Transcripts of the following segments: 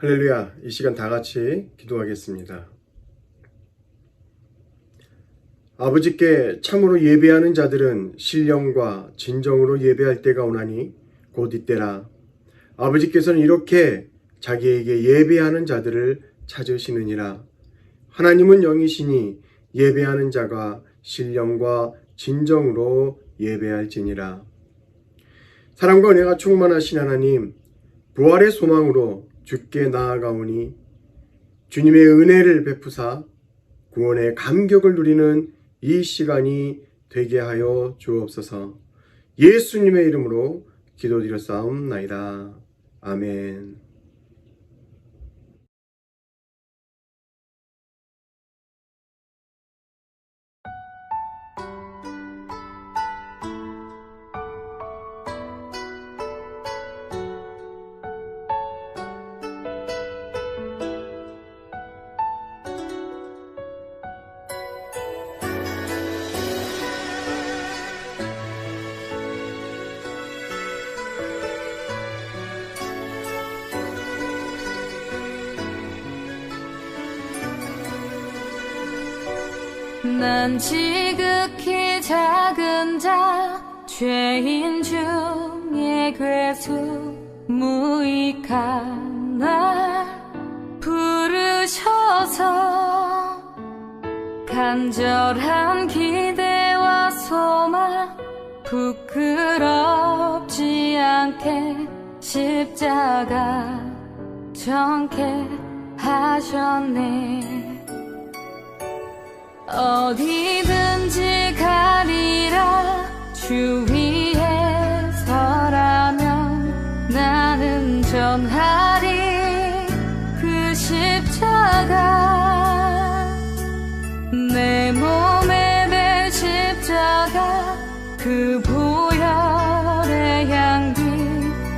할렐루야. 이 시간 다 같이 기도하겠습니다. 아버지께 참으로 예배하는 자들은 신령과 진정으로 예배할 때가 오나니 곧 이때라. 아버지께서는 이렇게 자기에게 예배하는 자들을 찾으시느니라. 하나님은 영이시니 예배하는 자가 신령과 진정으로 예배할지니라. 사랑과 은혜가 충만하신 하나님, 부활의 소망으로 주께 나아가오니 주님의 은혜를 베푸사 구원의 감격을 누리는 이 시간이 되게 하여 주옵소서. 예수님의 이름으로 기도드렸사옵나이다. 아멘. 난 지극히 작은 자 죄인 중에 괴수 무익한 날 부르셔서 간절한 기대와 소망 부끄럽지 않게 십자가 정케 하셨네. 어디든지 가리라 주 위에 서라면 나는 전하리 그 십자가. 내 몸에 될 십자가 그 보혈의 향기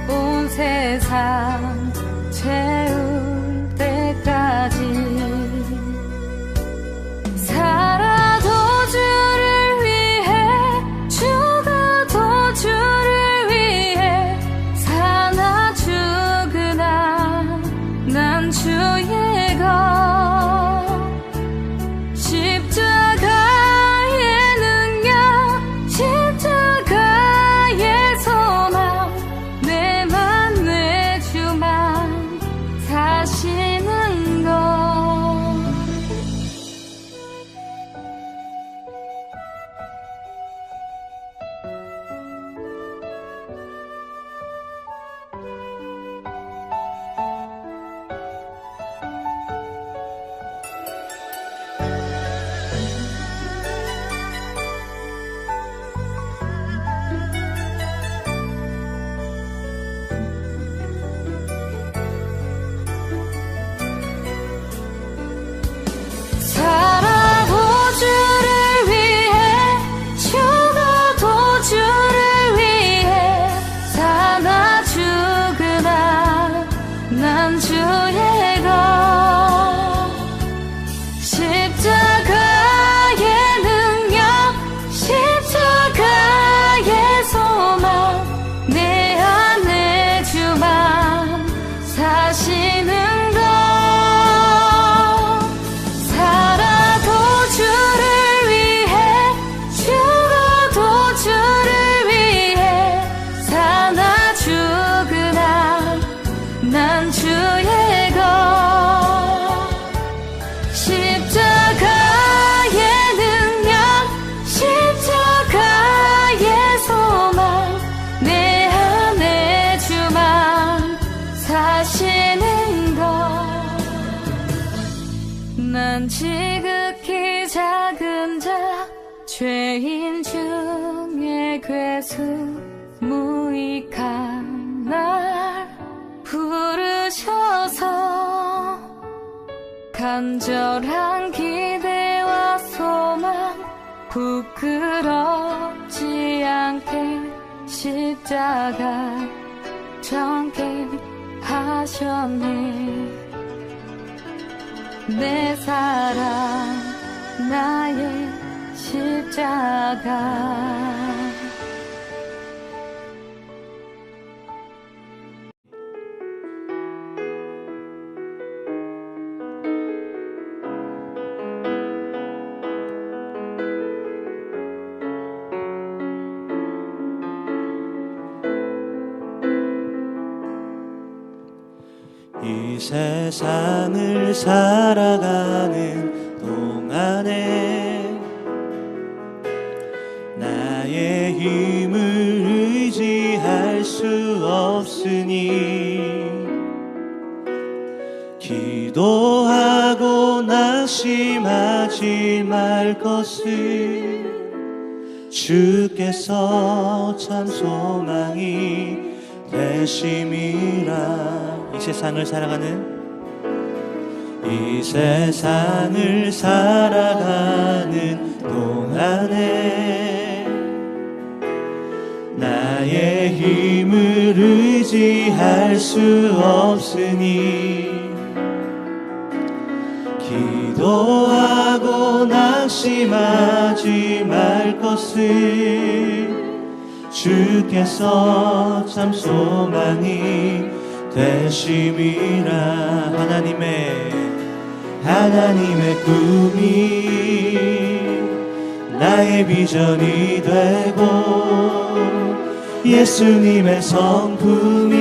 온 세상 채울 때까지 살아도 주를 위해 죽어도 주를 위해 사나 죽으나 난 주의 것. 십자가의 능력 십자가의 소망 내 맘 내 주만 사시는 것. 살아도 주를 위해 죽어도 주를 위해 사나 죽으나 난 주의 것. 십자가의 능력 십자가의 소망 내 안에 주만 사시는 것. 살아도 주를 위해 죽어도 주를 위해 사나 죽으나 난 주의 것. 십자가의 능력 십자가의 소망 내 안에 주만 사시는 것. 난 지극히 작은 자 죄인 중에 괴수 무익한 날 부르셔서 간절한 기대와 소망 부끄럽지 않게 십자가 정케 하셨네. 내 사랑 나의 십자가. 세상을 살아가는 동안에 나의 힘을 의지할 수 없으니 기도하고 낙심하지 말 것을 주께서 참 소망이 되심이라. 이 세상을 살아가는 동안에 나의 힘을 의지할 수 없으니 기도하고 낙심하지 말 것을 주께서 참 소망이 되심이라. 하나님의 꿈이 나의 비전이 되고 예수님의 성품이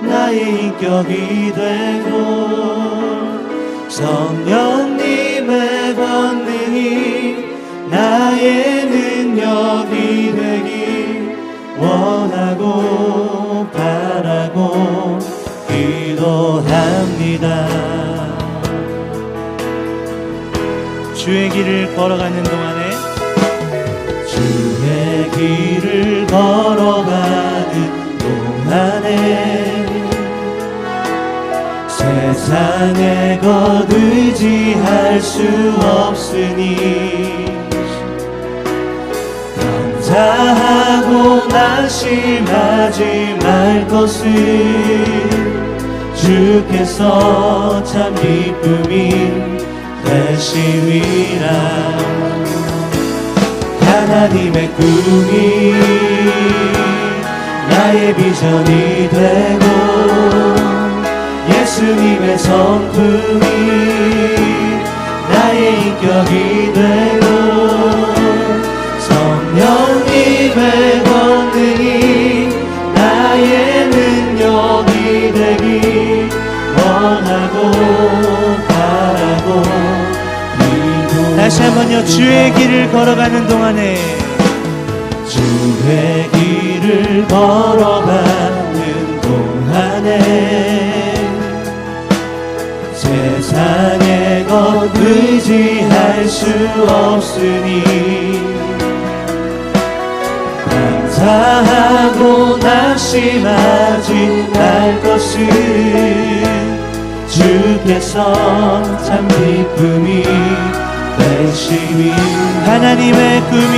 나의 인격이 되고 성령님의 권능이 나의 능력이 되길 원하고 바라고 기도합니다. 주의 길을 걸어가는 동안에 주의 길을 걸어가는 동안에 세상의 것 의지할 수 없으니 감사하고 낙심하지 말 것을 주께서 참 기쁨이 되심이라. 하나님의 꿈이 나의 비전이 되고 예수님의 성품이 나의 인격이 되고 성령님의 권능이 나의 능력이 되길 원하고 바라고 다시 한번요. 주의 길을 걸어가는 동안에 주의 길을 걸어가는 동안에 세상의 것 의지할 수 없으니 감사하고 낙심하지 말 것을 주께서 참 기쁨이 되심이. 하나님의 꿈이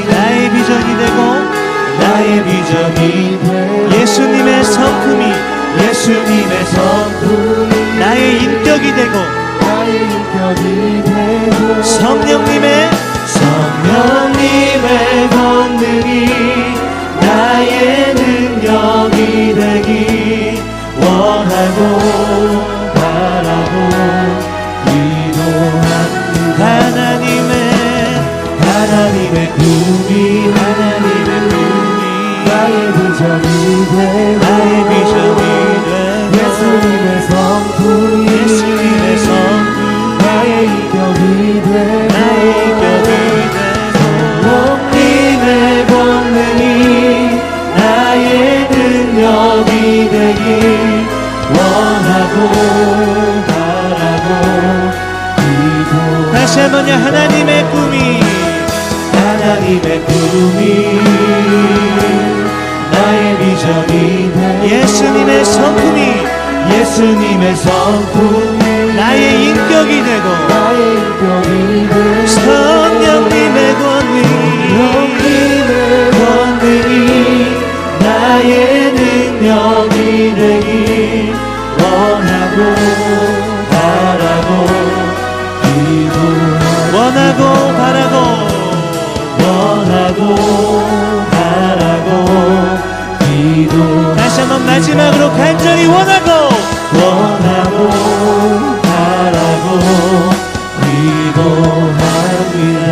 나의 비전이 되고 예수님의 성품이 나의 인격이 되고 성령님의 권능이 나의 능력이 되길 원하고 바라고 기도합니다. 하나님의 꿈이 나의 비전이 되고 예수님의 성품 나의 인격이 되고 성령님의 권능이 나의 능력이 되길 원하고 바라고 기도. 다시 한번요. 하나님의 꿈이 나의 비전이 되고 예수님의 성품이 나의 인격이 되고 성령님의 권능이 나의 능력이 되길 원하고 바라고 기도. 다시 한번 마지막으로 간절히 원하고 바라고 기도합니다.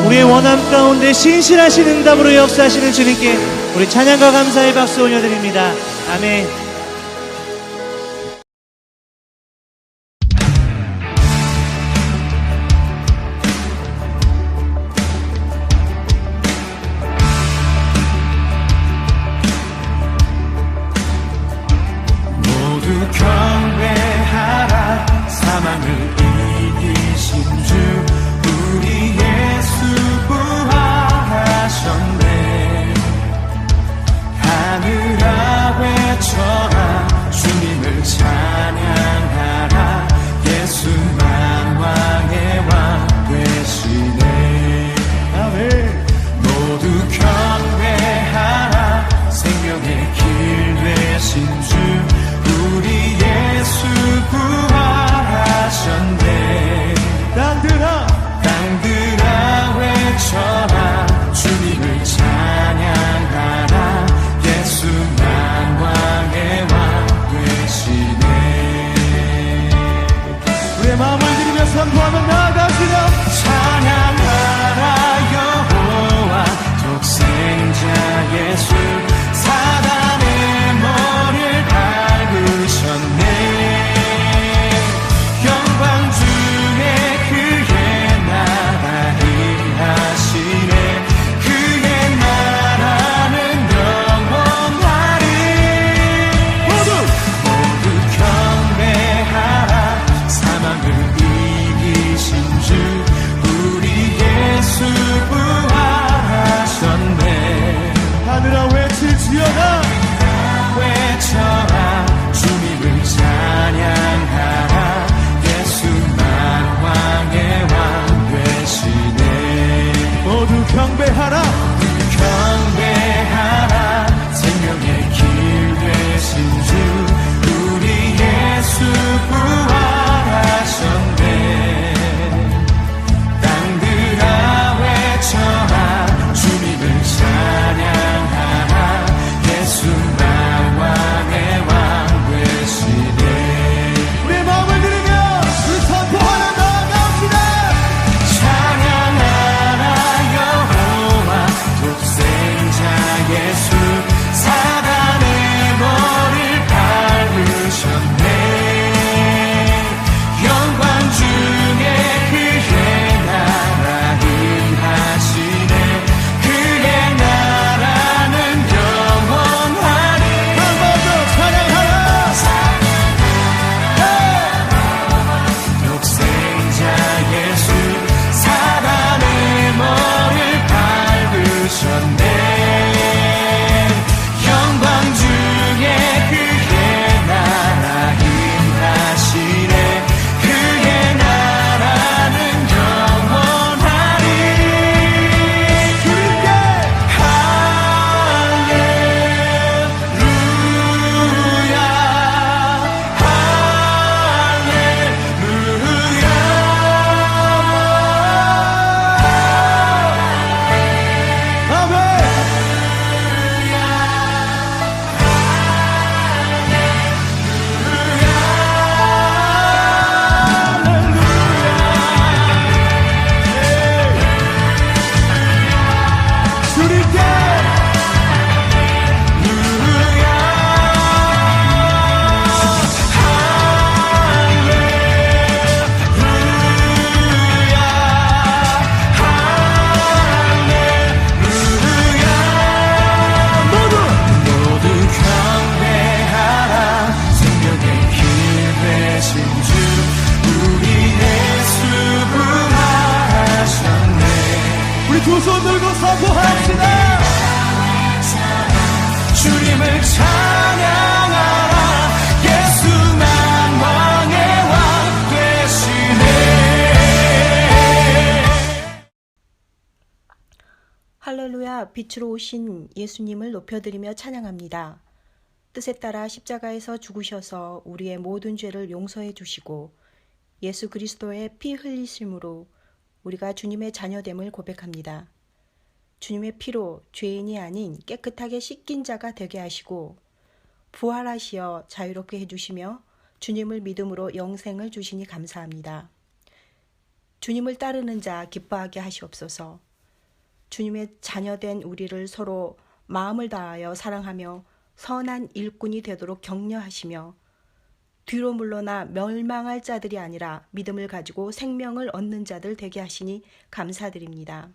우리의 원하고 삶 가운데 신실하신 응답으로 역사하시는 주님께 우리 찬양과 감사의 박수 올려드립니다. 아멘. 모두 경배하라. 사망을 이기신 주 우리 예수 부활하셨네. 하늘아 외쳐라. 주님을 찬양하라. 예수만 왕의 왕 되시네. 아멘. 모두 경배하라. 생명의 길 되신 주 우리 예수 부활하셨네. 땅들아 외쳐라. 주님을 찬양하라. 예수만 왕의 왕 되시네. 우리의 마음을 드리며 선포하며 나아갑시다. 찬양하라. 여호와 독생자 예수 사단의 머리를 밟으셨네. 영광 중에 그의 나라 임하시네. 그의 나라는 영원하리. 모두 경배하라. 사망을 이기신 주 우리 예수 부활하셨네. 하늘아 외칠지어다. 외쳐라. 주님을 찬양하라. 예수만 왕의 왕 되시네. 모두 경배하라. 경배하라. 생명의 길 되신 주 우리 예수 부활하셨네. 땅들아 외쳐라. 주님을 찬양하라. 예수만 왕의 왕 되시네. 우리의 마음을 드리며 우리 선포하며 나아갑시다. 찬양하라. 여호와 독생자 예수 사단의 머리를 밟으셨네. 영광 중에 그의 나라 임하시네. 그의 나라는 영원하리. 한 번 더 찬양하라. 독생자 예수 사단의 머리를 밟으셨네. 영광 중에 그의 나라 임하시네. 그의 나라는 영원하리. 주님께 할렐루야. 아멘. 주님께 모두 경배하라. 생명의 길 되신 주 우리 예수 부활하셨네. 우리 두 손 들고 선포합시다. 주님을 찬양하라. 예수만 왕의 왕 되시네. 할렐루야, 빛으로 오신 예수님을 높여드리며 찬양합니다. 뜻에 따라 십자가에서 죽으셔서 우리의 모든 죄를 용서해 주시고 예수 그리스도의 피 흘리심으로 우리가 주님의 자녀됨을 고백합니다. 주님의 피로 죄인이 아닌 깨끗하게 씻긴 자가 되게 하시고 부활하시어 자유롭게 해주시며 주님을 믿음으로 영생을 주시니 감사합니다. 주님을 따르는 자 기뻐하게 하시옵소서. 주님의 자녀된 우리를 서로 마음을 다하여 사랑하며 선한 일꾼이 되도록 격려하시며 뒤로 물러나 멸망할 자들이 아니라 믿음을 가지고 생명을 얻는 자들 되게 하시니 감사드립니다.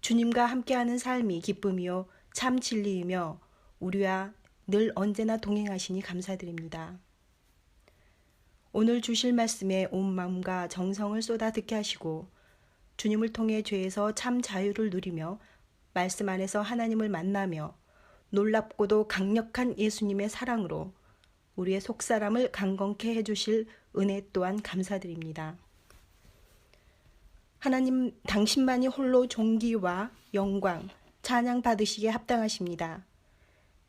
주님과 함께하는 삶이 기쁨이요 참 진리이며 우리와 늘 언제나 동행하시니 감사드립니다. 오늘 주실 말씀에 온 마음과 정성을 쏟아 듣게 하시고 주님을 통해 죄에서 참 자유를 누리며 말씀 안에서 하나님을 만나며 놀랍고도 강력한 예수님의 사랑으로 우리의 속사람을 강건케 해주실 은혜 또한 감사드립니다. 하나님 당신만이 홀로 존귀와 영광, 찬양 받으시기에 합당하십니다.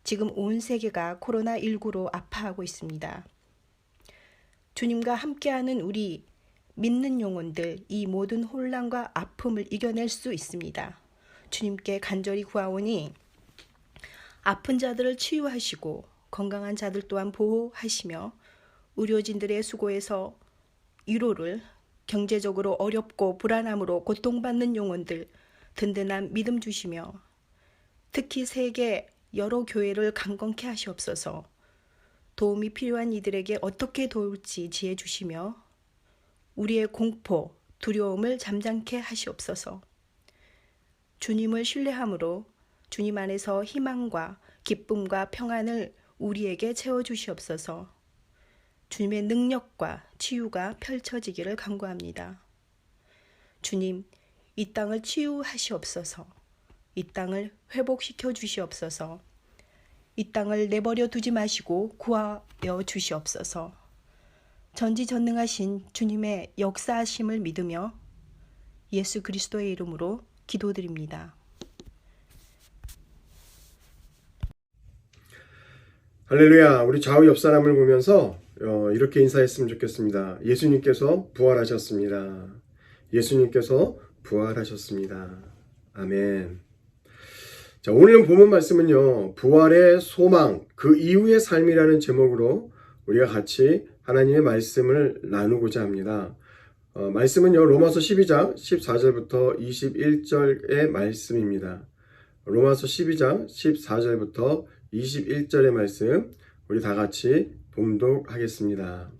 지금 온 세계가 코로나19로 아파하고 있습니다. 주님과 함께하는 우리 믿는 영혼들 이 모든 혼란과 아픔을 이겨낼 수 있습니다. 주님께 간절히 구하오니 아픈 자들을 치유하시고 건강한 자들 또한 보호하시며 의료진들의 수고에서 위로를 경제적으로 어렵고 불안함으로 고통받는 영혼들 든든한 믿음 주시며 특히 세계 여러 교회를 강건케 하시옵소서. 도움이 필요한 이들에게 어떻게 도울지 지혜 주시며 우리의 공포, 두려움을 잠잠케 하시옵소서. 주님을 신뢰함으로 주님 안에서 희망과 기쁨과 평안을 우리에게 채워주시옵소서. 주님의 능력과 치유가 펼쳐지기를 간구합니다. 주님, 이 땅을 치유하시옵소서. 이 땅을 회복시켜 주시옵소서. 이 땅을 내버려 두지 마시고 구하여 주시옵소서. 전지전능하신 주님의 역사하심을 믿으며 예수 그리스도의 이름으로 기도드립니다. 할렐루야. 우리 좌우 옆 사람을 보면서 이렇게 인사했으면 좋겠습니다. 예수님께서 부활하셨습니다. 예수님께서 부활하셨습니다. 아멘. 자, 오늘 본문 말씀은요, 부활의 소망, 그 이후의 삶이라는 제목으로 우리가 같이 하나님의 말씀을 나누고자 합니다. 말씀은요, 로마서 12장 14절부터 21절의 말씀입니다. 로마서 12장 14절부터 21절의 말씀, 우리 다 같이 봉독하겠습니다.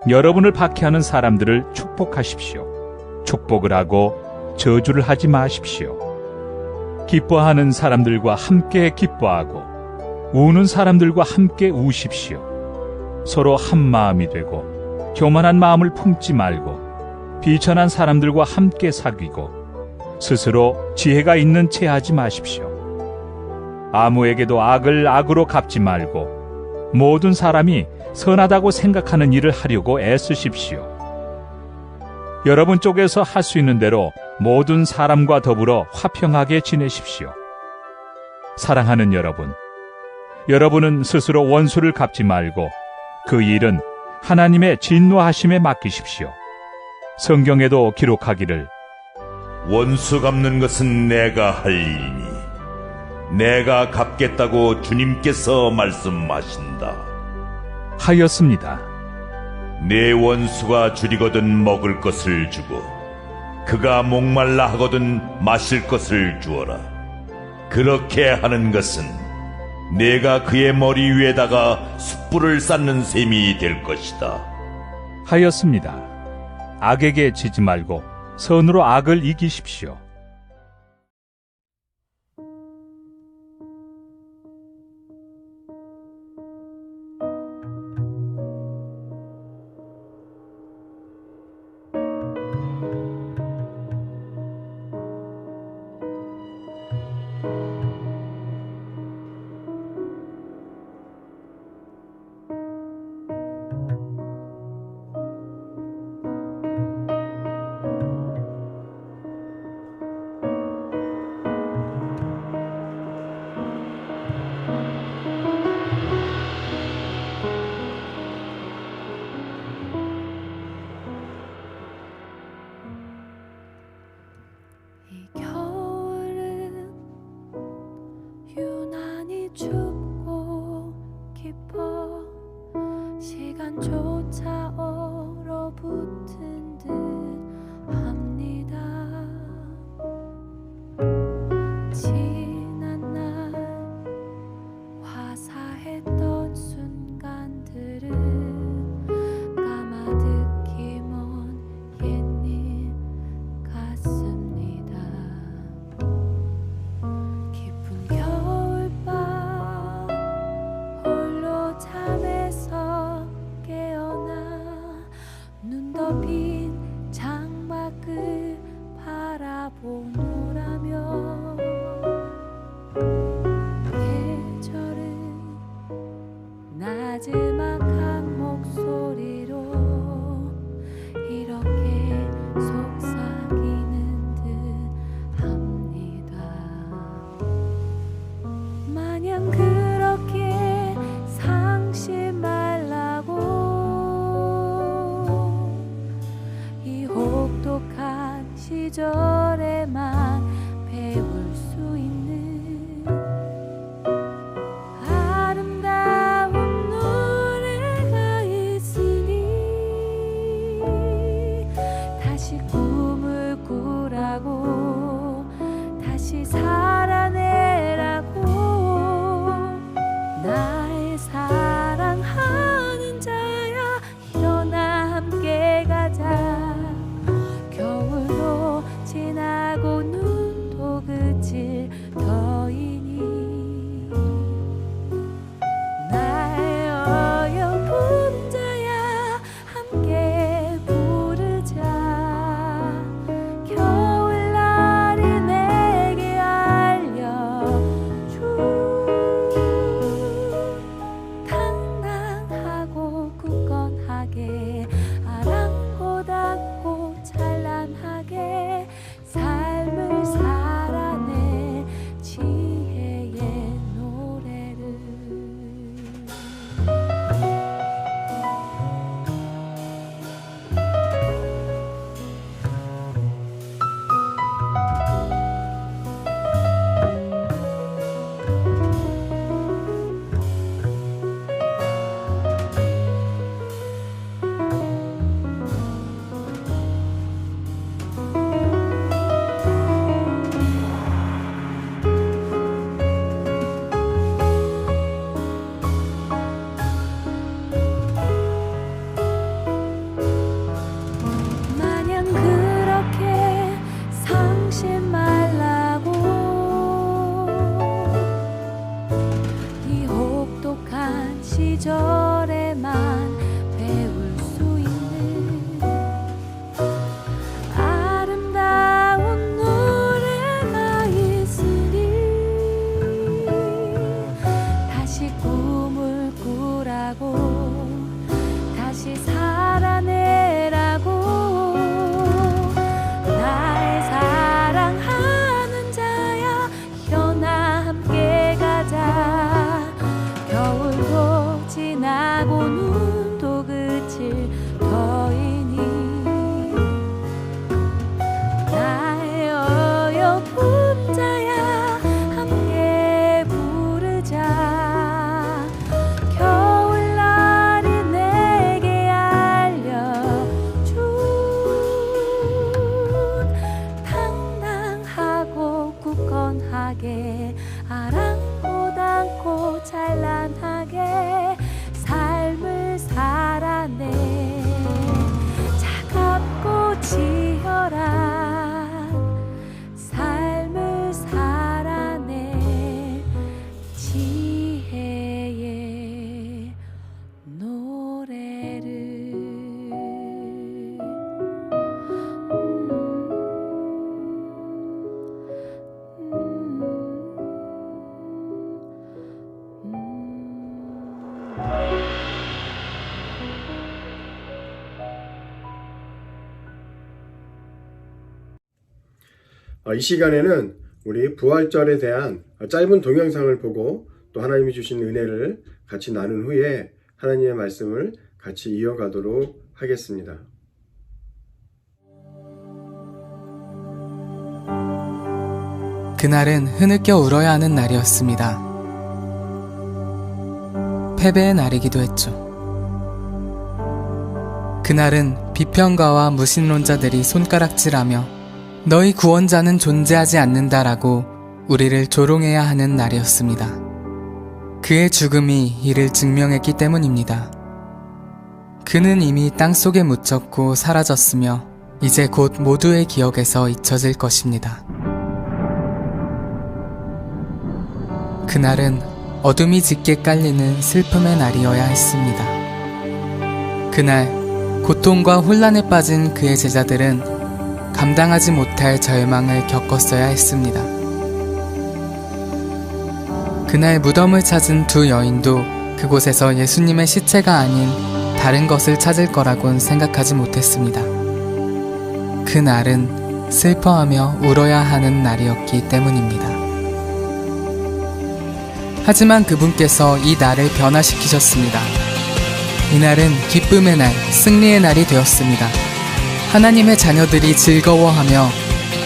여러분을 박해하는 사람들을 축복하십시오. 축복을 하고 저주를 하지 마십시오. 기뻐하는 사람들과 함께 기뻐하고 우는 사람들과 함께 우십시오. 서로 한 마음이 되고 교만한 마음을 품지 말고 비천한 사람들과 함께 사귀고 스스로 지혜가 있는 채 하지 마십시오. 아무에게도 악을 악으로 갚지 말고 모든 사람이 선하다고 생각하는 일을 하려고 애쓰십시오. 여러분 쪽에서 할 수 있는 대로 모든 사람과 더불어 화평하게 지내십시오. 사랑하는 여러분, 여러분은 스스로 원수를 갚지 말고 그 일은 하나님의 진노하심에 맡기십시오. 성경에도 기록하기를 원수 갚는 것은 내가 할 일이니 내가 갚겠다고 주님께서 말씀하신다 하였습니다. 내 원수가 줄이거든 먹을 것을 주고 그가 목말라 하거든 마실 것을 주어라. 그렇게 하는 것은 내가 그의 머리 위에다가 숯불을 쌓는 셈이 될 것이다 하였습니다. 악에게 지지 말고 선으로 악을 이기십시오. 이 겨울은 유난히 춥고 깊어 시간 산조차 얼어붙은 듯 합니다. 지난 날 화사했던 순간들은 까마득히 먼 옛일 같습니다. 깊은 겨울밤 홀로 잠에서 깨어나 눈 덮인 창밖을 바라보노라며 계절은 나지막한 목소리로 이렇게 속삭이는 듯 합니다. 마냥 그렇게 상심 말라고 이 혹독한 시절에만 배울 수 있는 아름다운 노래가 있으니 다시 꿈을 꾸라고 다시 살아내라고 나의 사랑하는 자야 일어나 함께 가자. 겨울도 지나고 눈도 그칠 터이니 나의 어여쁜 자야 함께 부르자. 겨울날이 내게 알려준 당당하고 굳건하게 아랑곳하고 찬란하게 삶을 살아내 지혜의 노래를. 마냥 그렇게 상심 말라고 이 혹독한 시절에만 배울 수 있는 아름다운 노래가 있으니 다시 꿈을 꾸라고 다시 살아내라고 나의 사랑하는 자야 일어나 함께 가자. 겨울도 지나고 눈도 그칠 터이니 나의 어여쁜 자야 함께 부르자. 겨울날이 내게 알려준 당당하고 굳건하게 아랑곳하고 찬란하게 삶을 살아내 차갑고 치열한 삶을 살아내 지혜의 노래를. 이 시간에는 우리 부활절에 대한 짧은 동영상을 보고 또 하나님이 주신 은혜를 같이 나눈 후에 하나님의 말씀을 같이 이어가도록 하겠습니다. 그날은 흐느껴 울어야 하는 날이었습니다. 패배의 날이기도 했죠. 그날은 비평가와 무신론자들이 손가락질하며 너희 구원자는 존재하지 않는다라고 우리를 조롱해야 하는 날이었습니다. 그의 죽음이 이를 증명했기 때문입니다. 그는 이미 땅속에 묻혔고 사라졌으며 이제 곧 모두의 기억에서 잊혀질 것입니다. 그날은 어둠이 짙게 깔리는 슬픔의 날이어야 했습니다. 그날 고통과 혼란에 빠진 그의 제자들은 감당하지 못할 절망을 겪었어야 했습니다. 그날 무덤을 찾은 두 여인도 그곳에서 예수님의 시체가 아닌 다른 것을 찾을 거라곤 생각하지 못했습니다. 그날은 슬퍼하며 울어야 하는 날이었기 때문입니다. 하지만 그분께서 이 날을 변화시키셨습니다. 이날은 기쁨의 날, 승리의 날이 되었습니다. 하나님의 자녀들이 즐거워하며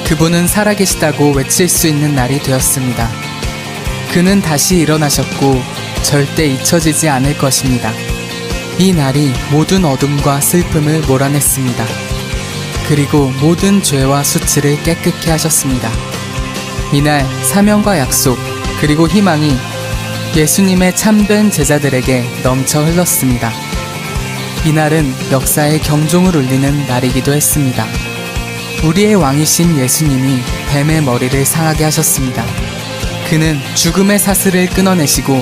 그분은 살아계시다고 외칠 수 있는 날이 되었습니다. 그는 다시 일어나셨고 절대 잊혀지지 않을 것입니다. 이 날이 모든 어둠과 슬픔을 몰아냈습니다. 그리고 모든 죄와 수치를 깨끗게 하셨습니다. 이날 사명과 약속 그리고 희망이 예수님의 참된 제자들에게 넘쳐 흘렀습니다. 이날은 역사의 경종을 울리는 날이기도 했습니다. 우리의 왕이신 예수님이 뱀의 머리를 상하게 하셨습니다. 그는 죽음의 사슬을 끊어내시고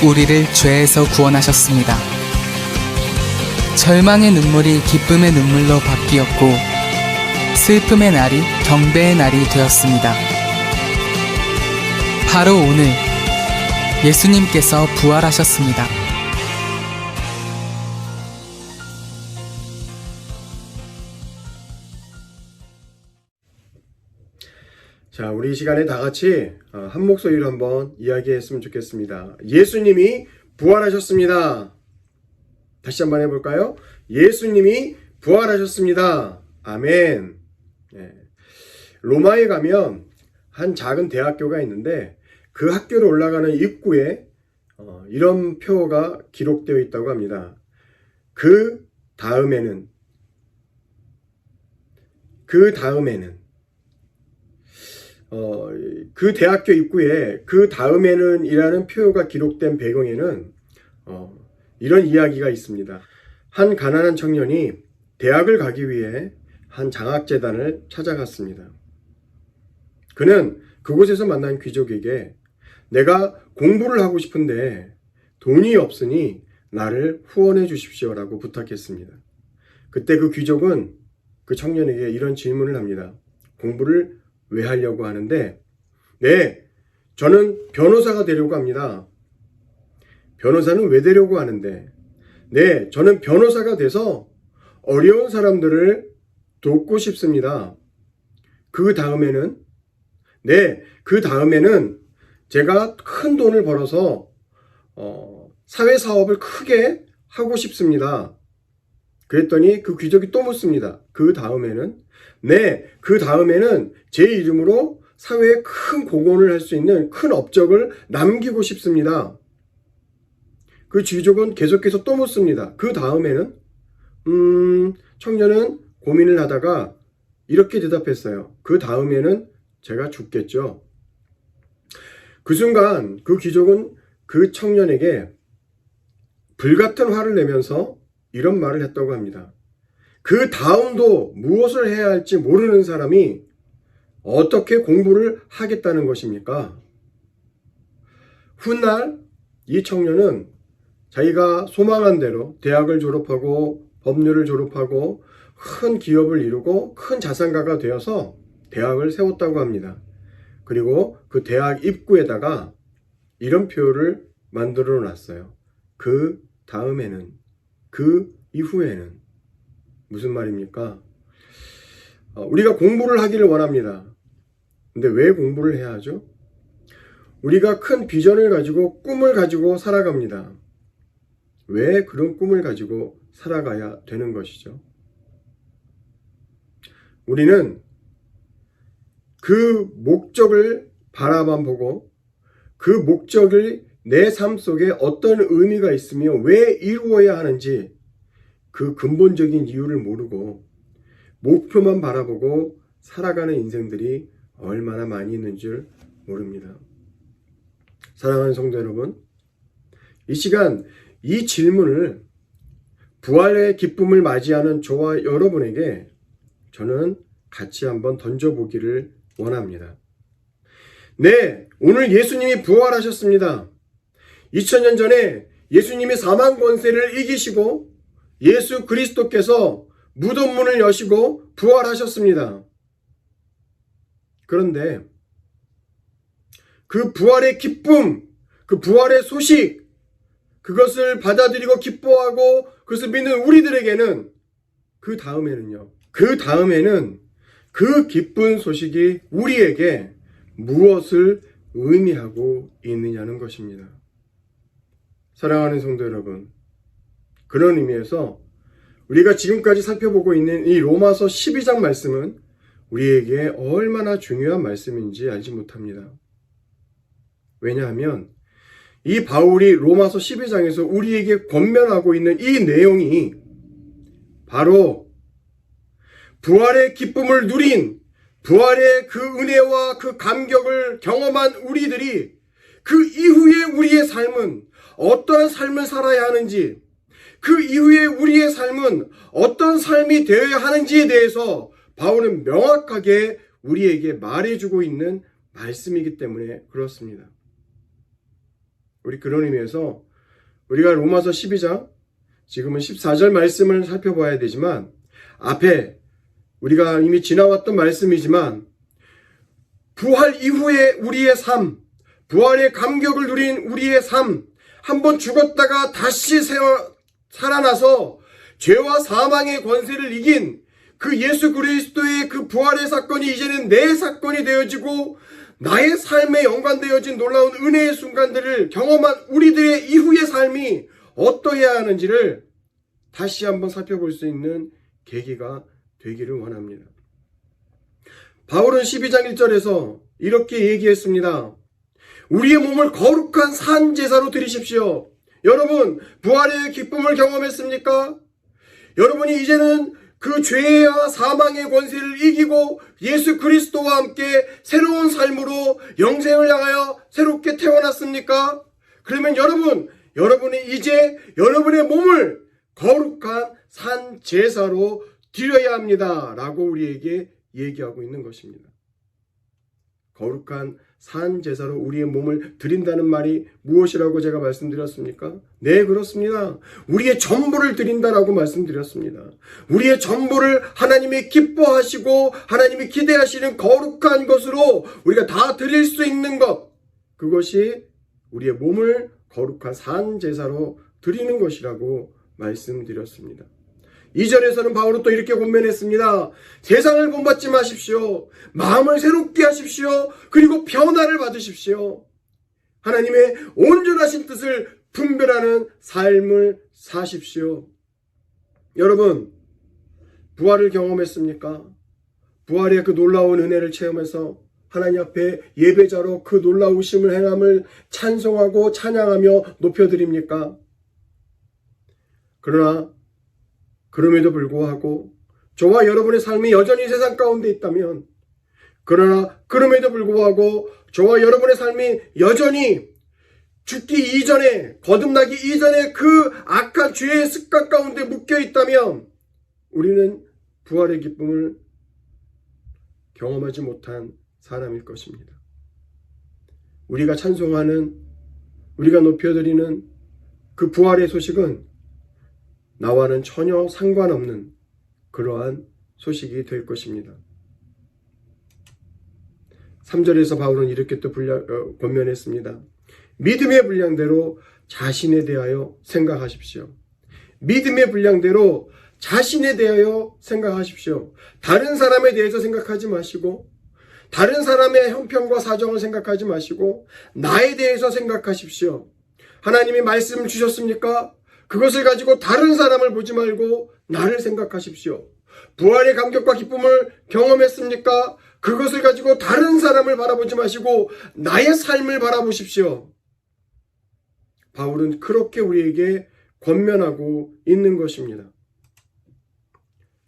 우리를 죄에서 구원하셨습니다. 절망의 눈물이 기쁨의 눈물로 바뀌었고 슬픔의 날이 경배의 날이 되었습니다. 바로 오늘 예수님께서 부활하셨습니다. 자, 우리 이 시간에 다 같이 한 목소리로 한번 이야기했으면 좋겠습니다. 예수님이 부활하셨습니다. 다시 한번 해볼까요? 예수님이 부활하셨습니다. 아멘. 네. 로마에 가면 한 작은 대학교가 있는데 그 학교로 올라가는 입구에 이런 표가 기록되어 있다고 합니다. 그 다음에는 그 대학교 입구에 그 다음에는 이라는 표가 기록된 배경에는 이런 이야기가 있습니다. 한 가난한 청년이 대학을 가기 위해 한 장학재단을 찾아갔습니다. 그는 그곳에서 만난 귀족에게 내가 공부를 하고 싶은데 돈이 없으니 나를 후원해 주십시오라고 부탁했습니다. 그때 그 귀족은 그 청년에게 이런 질문을 합니다. 공부를 왜 하려고 하는데? 네, 저는 변호사가 되려고 합니다. 변호사는 왜 되려고 하는데? 네, 저는 변호사가 돼서 어려운 사람들을 돕고 싶습니다. 그 다음에는? 네, 그 다음에는 제가 큰 돈을 벌어서 사회사업을 크게 하고 싶습니다. 그랬더니 그 귀족이 또 묻습니다. 그 다음에는? 네, 그 다음에는 제 이름으로 사회에 큰 공헌을 할 수 있는 큰 업적을 남기고 싶습니다. 그 귀족은 계속해서 또 묻습니다. 그 다음에는? 청년은 고민을 하다가 이렇게 대답했어요. 그 다음에는 제가 죽겠죠. 그 순간 그 귀족은 그 청년에게 불같은 화를 내면서 이런 말을 했다고 합니다. 그 다음도 무엇을 해야 할지 모르는 사람이 어떻게 공부를 하겠다는 것입니까? 훗날 이 청년은 자기가 소망한 대로 대학을 졸업하고 법률을 졸업하고 큰 기업을 이루고 큰 자산가가 되어서 대학을 세웠다고 합니다. 그리고 그 대학 입구에다가 이런 표를 만들어 놨어요. 그 다음에는, 그 이후에는. 무슨 말입니까? 우리가 공부를 하기를 원합니다. 근데 왜 공부를 해야 하죠? 우리가 큰 비전을 가지고 꿈을 가지고 살아갑니다. 왜 그런 꿈을 가지고 살아가야 되는 것이죠? 우리는 그 목적을 바라만 보고 그 목적을 내 삶 속에 어떤 의미가 있으며 왜 이루어야 하는지 그 근본적인 이유를 모르고 목표만 바라보고 살아가는 인생들이 얼마나 많이 있는 줄 모릅니다. 사랑하는 성도 여러분, 이 시간 이 질문을 부활의 기쁨을 맞이하는 저와 여러분에게 저는 같이 한번 던져보기를 원합니다. 네, 오늘 예수님이 부활하셨습니다. 2000년 전에 예수님이 사망 권세를 이기시고 예수 그리스도께서 무덤 문을 여시고 부활하셨습니다. 그런데 그 부활의 기쁨, 그 부활의 소식, 그것을 받아들이고 기뻐하고 그것을 믿는 우리들에게는 그 다음에는 그 기쁜 소식이 우리에게 무엇을 의미하고 있느냐는 것입니다. 사랑하는 성도 여러분, 그런 의미에서 우리가 지금까지 살펴보고 있는 이 로마서 12장 말씀은 우리에게 얼마나 중요한 말씀인지 알지 못합니다. 왜냐하면 이 바울이 로마서 12장에서 우리에게 권면하고 있는 이 내용이 바로 부활의 기쁨을 누린, 부활의 그 은혜와 그 감격을 경험한 우리들이 그 이후에 우리의 삶은 어떠한 삶을 살아야 하는지, 그 이후에 우리의 삶은 어떤 삶이 되어야 하는지에 대해서 바울은 명확하게 우리에게 말해주고 있는 말씀이기 때문에 그렇습니다. 우리 그런 의미에서 우리가 로마서 12장, 지금은 14절 말씀을 살펴봐야 되지만 앞에 우리가 이미 지나왔던 말씀이지만 부활 이후의 우리의 삶, 부활의 감격을 누린 우리의 삶, 한번 죽었다가 다시 살아나서 죄와 사망의 권세를 이긴 그 예수 그리스도의 그 부활의 사건이 이제는 내 사건이 되어지고 나의 삶에 연관되어진 놀라운 은혜의 순간들을 경험한 우리들의 이후의 삶이 어떠해야 하는지를 다시 한번 살펴볼 수 있는 계기가 되기를 원합니다. 바울은 12장 1절에서 이렇게 얘기했습니다. 우리의 몸을 거룩한 산 제사로 드리십시오. 여러분, 부활의 기쁨을 경험했습니까? 여러분이 이제는 그 죄와 사망의 권세를 이기고 예수 그리스도와 함께 새로운 삶으로 영생을 향하여 새롭게 태어났습니까? 그러면 여러분이 이제 여러분의 몸을 거룩한 산 제사로 드려야 합니다. 라고 우리에게 얘기하고 있는 것입니다. 거룩한 산 제사로 우리의 몸을 드린다는 말이 무엇이라고 제가 말씀드렸습니까? 네, 그렇습니다. 우리의 전부를 드린다라고 말씀드렸습니다. 우리의 전부를 하나님이 기뻐하시고 하나님이 기대하시는 거룩한 것으로 우리가 다 드릴 수 있는 것, 그것이 우리의 몸을 거룩한 산 제사로 드리는 것이라고 말씀드렸습니다. 2절에서는 바울은 또 이렇게 권면했습니다. 세상을 본받지 마십시오. 마음을 새롭게 하십시오. 그리고 변화를 받으십시오. 하나님의 온전하신 뜻을 분별하는 삶을 사십시오. 여러분, 부활을 경험했습니까? 부활의 그 놀라운 은혜를 체험해서 하나님 앞에 예배자로 그 놀라우심을 행함을 찬송하고 찬양하며 높여드립니까? 그럼에도 불구하고 저와 여러분의 삶이 여전히 세상 가운데 있다면, 그럼에도 불구하고 저와 여러분의 삶이 여전히 죽기 이전에, 거듭나기 이전에 그 악한 죄의 습관 가운데 묶여 있다면 우리는 부활의 기쁨을 경험하지 못한 사람일 것입니다. 우리가 찬송하는, 우리가 높여드리는 그 부활의 소식은 나와는 전혀 상관없는 그러한 소식이 될 것입니다. 3절에서 바울은 이렇게 또 권면했습니다. 믿음의 분량대로 자신에 대하여 생각하십시오. 믿음의 분량대로 자신에 대하여 생각하십시오. 다른 사람에 대해서 생각하지 마시고, 다른 사람의 형편과 사정을 생각하지 마시고 나에 대해서 생각하십시오. 하나님이 말씀을 주셨습니까? 그것을 가지고 다른 사람을 보지 말고 나를 생각하십시오. 부활의 감격과 기쁨을 경험했습니까? 그것을 가지고 다른 사람을 바라보지 마시고 나의 삶을 바라보십시오. 바울은 그렇게 우리에게 권면하고 있는 것입니다.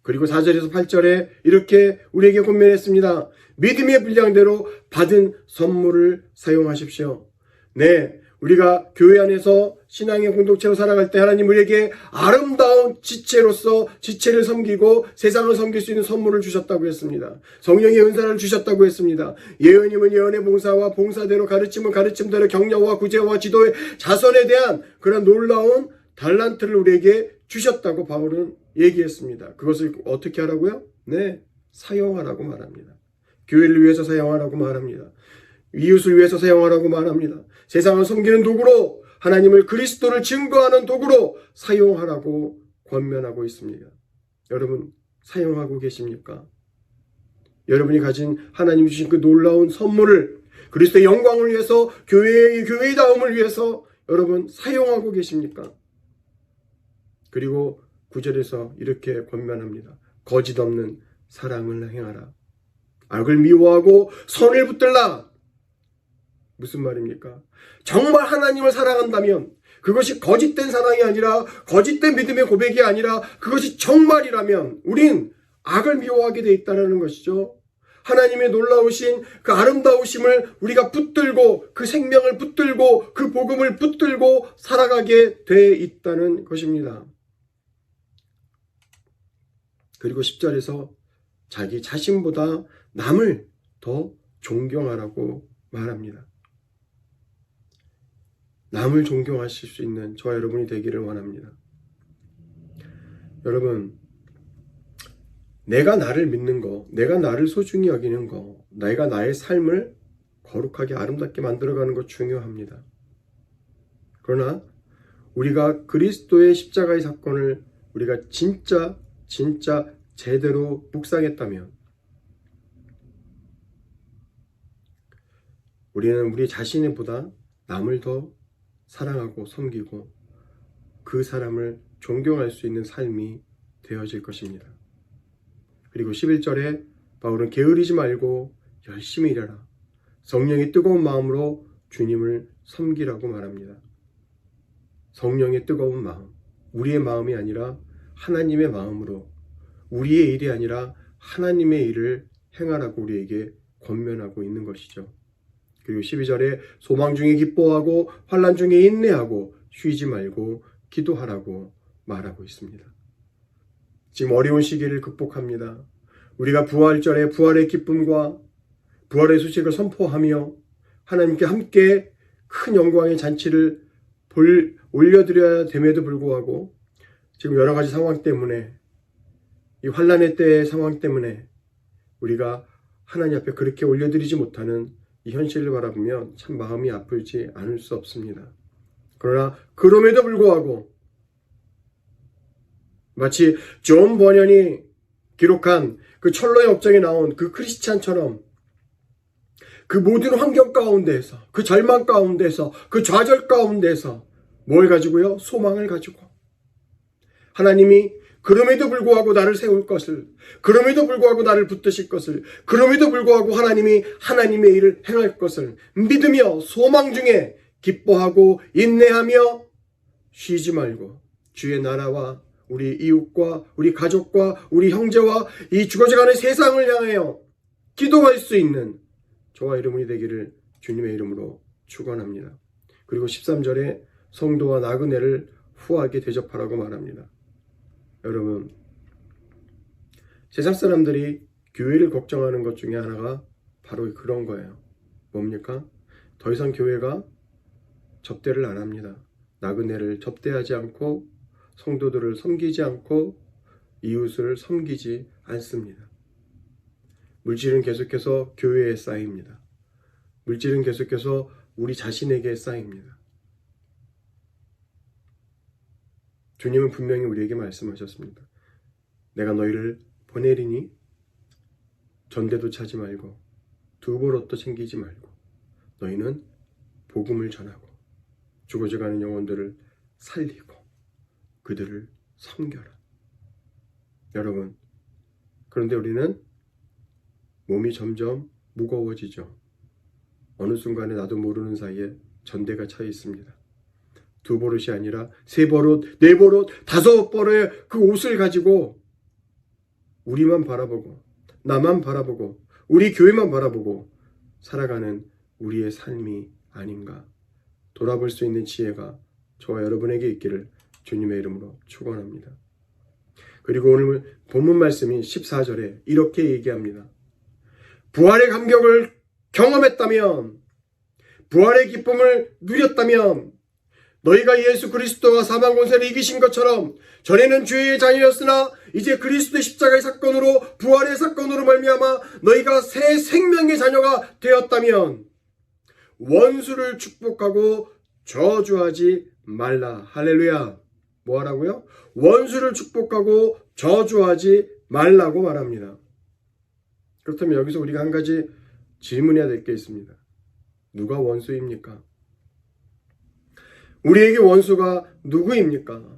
그리고 4절에서 8절에 이렇게 우리에게 권면했습니다. 믿음의 분량대로 받은 선물을 사용하십시오. 네, 우리가 교회 안에서 신앙의 공동체로 살아갈 때 하나님 우리에게 아름다운 지체로서 지체를 섬기고 세상을 섬길 수 있는 선물을 주셨다고 했습니다. 성령의 은사를 주셨다고 했습니다. 예언이면 예언의 봉사와 봉사대로 가르침은 가르침대로 격려와 구제와 지도의 자선에 대한 그런 놀라운 달란트를 우리에게 주셨다고 바울은 얘기했습니다. 그것을 어떻게 하라고요? 네, 사용하라고 말합니다. 교회를 위해서 사용하라고 말합니다. 이웃을 위해서 사용하라고 말합니다. 세상을 섬기는 도구로, 하나님을 그리스도를 증거하는 도구로 사용하라고 권면하고 있습니다. 여러분, 사용하고 계십니까? 여러분이 가진 하나님이 주신 그 놀라운 선물을 그리스도의 영광을 위해서, 교회의 다움을 위해서 여러분 사용하고 계십니까? 그리고 9절에서 이렇게 권면합니다. 거짓 없는 사랑을 행하라. 악을 미워하고 선을 붙들라. 무슨 말입니까? 정말 하나님을 사랑한다면 그것이 거짓된 사랑이 아니라, 거짓된 믿음의 고백이 아니라 그것이 정말이라면 우린 악을 미워하게 돼 있다는 것이죠. 하나님의 놀라우신 그 아름다우심을 우리가 붙들고, 그 생명을 붙들고, 그 복음을 붙들고 살아가게 돼 있다는 것입니다. 그리고 10절에서 자기 자신보다 남을 더 존경하라고 말합니다. 남을 존경하실 수 있는 저와 여러분이 되기를 원합니다. 여러분, 내가 나를 믿는 거, 내가 나를 소중히 여기는 거, 내가 나의 삶을 거룩하게 아름답게 만들어가는 거 중요합니다. 그러나 우리가 그리스도의 십자가의 사건을 우리가 진짜 제대로 묵상했다면 우리는 우리 자신보다 남을 더 사랑하고 섬기고 그 사람을 존경할 수 있는 삶이 되어질 것입니다. 그리고 11절에 바울은 게으르지 말고 열심히 일하라. 성령의 뜨거운 마음으로 주님을 섬기라고 말합니다. 성령의 뜨거운 마음, 우리의 마음이 아니라 하나님의 마음으로, 우리의 일이 아니라 하나님의 일을 행하라고 우리에게 권면하고 있는 것이죠. 그리고 12절에 소망 중에 기뻐하고 환난 중에 인내하고 쉬지 말고 기도하라고 말하고 있습니다. 지금 어려운 시기를 극복합니다. 우리가 부활절에 부활의 기쁨과 부활의 소식을 선포하며 하나님께 함께 큰 영광의 잔치를 올려드려야 됨에도 불구하고 지금 여러 가지 상황 때문에, 이 환난의 때의 상황 때문에 우리가 하나님 앞에 그렇게 올려드리지 못하는 이 현실을 바라보면 참 마음이 아프지 않을 수 없습니다. 그러나 그럼에도 불구하고 마치 존 버년이 기록한 그 철로의 업장에 나온 그 크리스찬처럼 그 모든 환경 가운데에서, 그 절망 가운데에서, 그 좌절 가운데에서 뭘 가지고요? 소망을 가지고 하나님이 그럼에도 불구하고 나를 세울 것을, 그럼에도 불구하고 나를 붙드실 것을, 그럼에도 불구하고 하나님이 하나님의 일을 행할 것을 믿으며 소망 중에 기뻐하고 인내하며 쉬지 말고 주의 나라와 우리 이웃과 우리 가족과 우리 형제와 이 죽어져가는 세상을 향하여 기도할 수 있는 저와 여러분이 되기를 주님의 이름으로 축원합니다. 그리고 13절에 성도와 나그네를 후하게 대접하라고 말합니다. 여러분, 세상 사람들이 교회를 걱정하는 것 중에 하나가 바로 그런 거예요. 뭡니까? 더 이상 교회가 접대를 안 합니다. 나그네를 접대하지 않고 성도들을 섬기지 않고 이웃을 섬기지 않습니다. 물질은 계속해서 교회에 쌓입니다. 물질은 계속해서 우리 자신에게 쌓입니다. 주님은 분명히 우리에게 말씀하셨습니다. 내가 너희를 보내리니 전대도 차지 말고 두보롯도 챙기지 말고 너희는 복음을 전하고 죽어져가는 영혼들을 살리고 그들을 섬겨라. 여러분, 그런데 우리는 몸이 점점 무거워지죠. 어느 순간에 나도 모르는 사이에 전대가 차 있습니다. 2보롯이 아니라 3보롯, 4보롯, 5벌의 그 옷을 가지고 우리만 바라보고 나만 바라보고 우리 교회만 바라보고 살아가는 우리의 삶이 아닌가 돌아볼 수 있는 지혜가 저와 여러분에게 있기를 주님의 이름으로 축원합니다. 그리고 오늘 본문 말씀이 14절에 이렇게 얘기합니다. 부활의 감격을 경험했다면, 부활의 기쁨을 누렸다면 너희가 예수 그리스도가 사망 권세를 이기신 것처럼 전에는 죄의 자녀였으나 이제 그리스도의 십자가의 사건으로 부활의 사건으로 말미암아 너희가 새 생명의 자녀가 되었다면 원수를 축복하고 저주하지 말라. 할렐루야. 뭐 하라고요? 원수를 축복하고 저주하지 말라고 말합니다. 그렇다면 여기서 우리가 한 가지 질문해야 될 게 있습니다. 누가 원수입니까? 우리에게 원수가 누구입니까?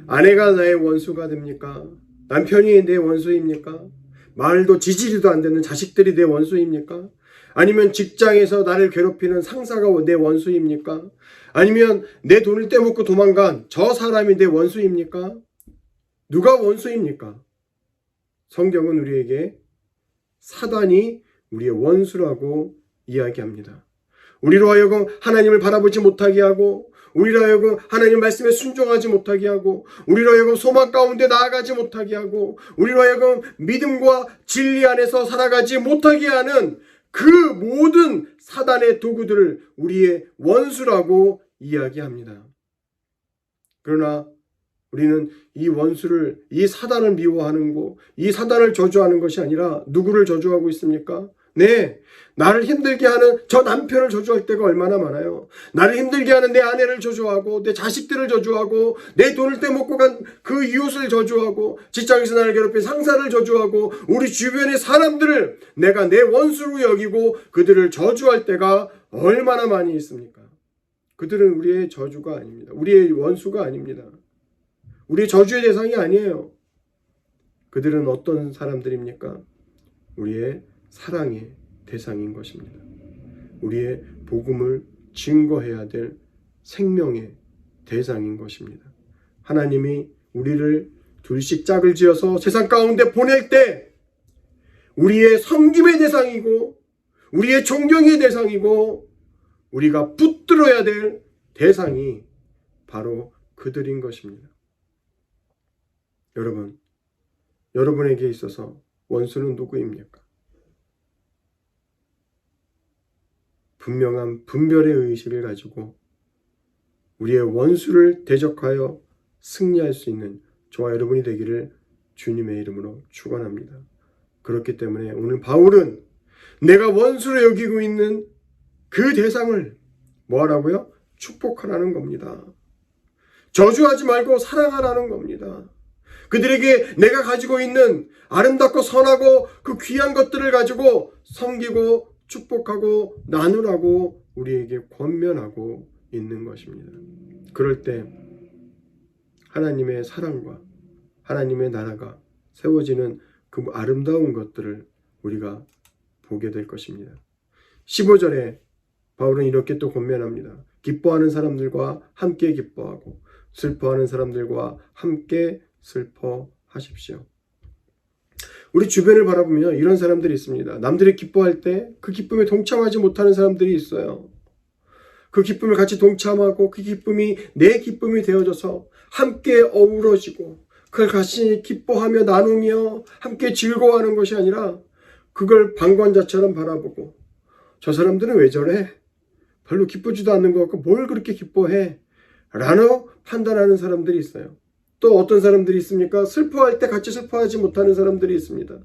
아내가 나의 원수가 됩니까? 남편이 내 원수입니까? 말도 지지리도 안 되는 자식들이 내 원수입니까? 아니면 직장에서 나를 괴롭히는 상사가 내 원수입니까? 아니면 내 돈을 떼먹고 도망간 저 사람이 내 원수입니까? 누가 원수입니까? 성경은 우리에게 사단이 우리의 원수라고 이야기합니다. 우리로 하여금 하나님을 바라보지 못하게 하고, 우리로 하여금 하나님 말씀에 순종하지 못하게 하고, 우리로 하여금 소망 가운데 나아가지 못하게 하고, 우리로 하여금 믿음과 진리 안에서 살아가지 못하게 하는 그 모든 사단의 도구들을 우리의 원수라고 이야기합니다. 그러나 우리는 이 원수를, 이 사단을 미워하는 거, 이 사단을 저주하는 것이 아니라 누구를 저주하고 있습니까? 네, 나를 힘들게 하는 저 남편을 저주할 때가 얼마나 많아요. 나를 힘들게 하는 내 아내를 저주하고, 내 자식들을 저주하고, 내 돈을 떼먹고 간 그 이웃을 저주하고, 직장에서 나를 괴롭힌 상사를 저주하고, 우리 주변의 사람들을 내가 내 원수로 여기고 그들을 저주할 때가 얼마나 많이 있습니까? 그들은 우리의 저주가 아닙니다. 우리의 원수가 아닙니다. 우리의 저주의 대상이 아니에요. 그들은 어떤 사람들입니까? 우리의 사랑의 대상인 것입니다. 우리의 복음을 증거해야 될 생명의 대상인 것입니다. 하나님이 우리를 둘씩 짝을 지어서 세상 가운데 보낼 때 우리의 섬김의 대상이고 우리의 존경의 대상이고 우리가 붙들어야 될 대상이 바로 그들인 것입니다. 여러분, 여러분에게 있어서 원수는 누구입니까? 분명한 분별의 의식을 가지고 우리의 원수를 대적하여 승리할 수 있는 저와 여러분이 되기를 주님의 이름으로 축원합니다. 그렇기 때문에 오늘 바울은 내가 원수로 여기고 있는 그 대상을 뭐하라고요? 축복하라는 겁니다. 저주하지 말고 사랑하라는 겁니다. 그들에게 내가 가지고 있는 아름답고 선하고 그 귀한 것들을 가지고 섬기고 축복하고 나누라고 우리에게 권면하고 있는 것입니다. 그럴 때 하나님의 사랑과 하나님의 나라가 세워지는 그 아름다운 것들을 우리가 보게 될 것입니다. 15절에 바울은 이렇게 또 권면합니다. 기뻐하는 사람들과 함께 기뻐하고 슬퍼하는 사람들과 함께 슬퍼하십시오. 우리 주변을 바라보면 이런 사람들이 있습니다. 남들이 기뻐할 때 그 기쁨에 동참하지 못하는 사람들이 있어요. 그 기쁨을 같이 동참하고 그 기쁨이 내 기쁨이 되어져서 함께 어우러지고 그걸 같이 기뻐하며 나누며 함께 즐거워하는 것이 아니라 그걸 방관자처럼 바라보고 저 사람들은 왜 저래? 별로 기쁘지도 않는 것 같고 뭘 그렇게 기뻐해? 라고 판단하는 사람들이 있어요. 또 어떤 사람들이 있습니까? 슬퍼할 때 같이 슬퍼하지 못하는 사람들이 있습니다.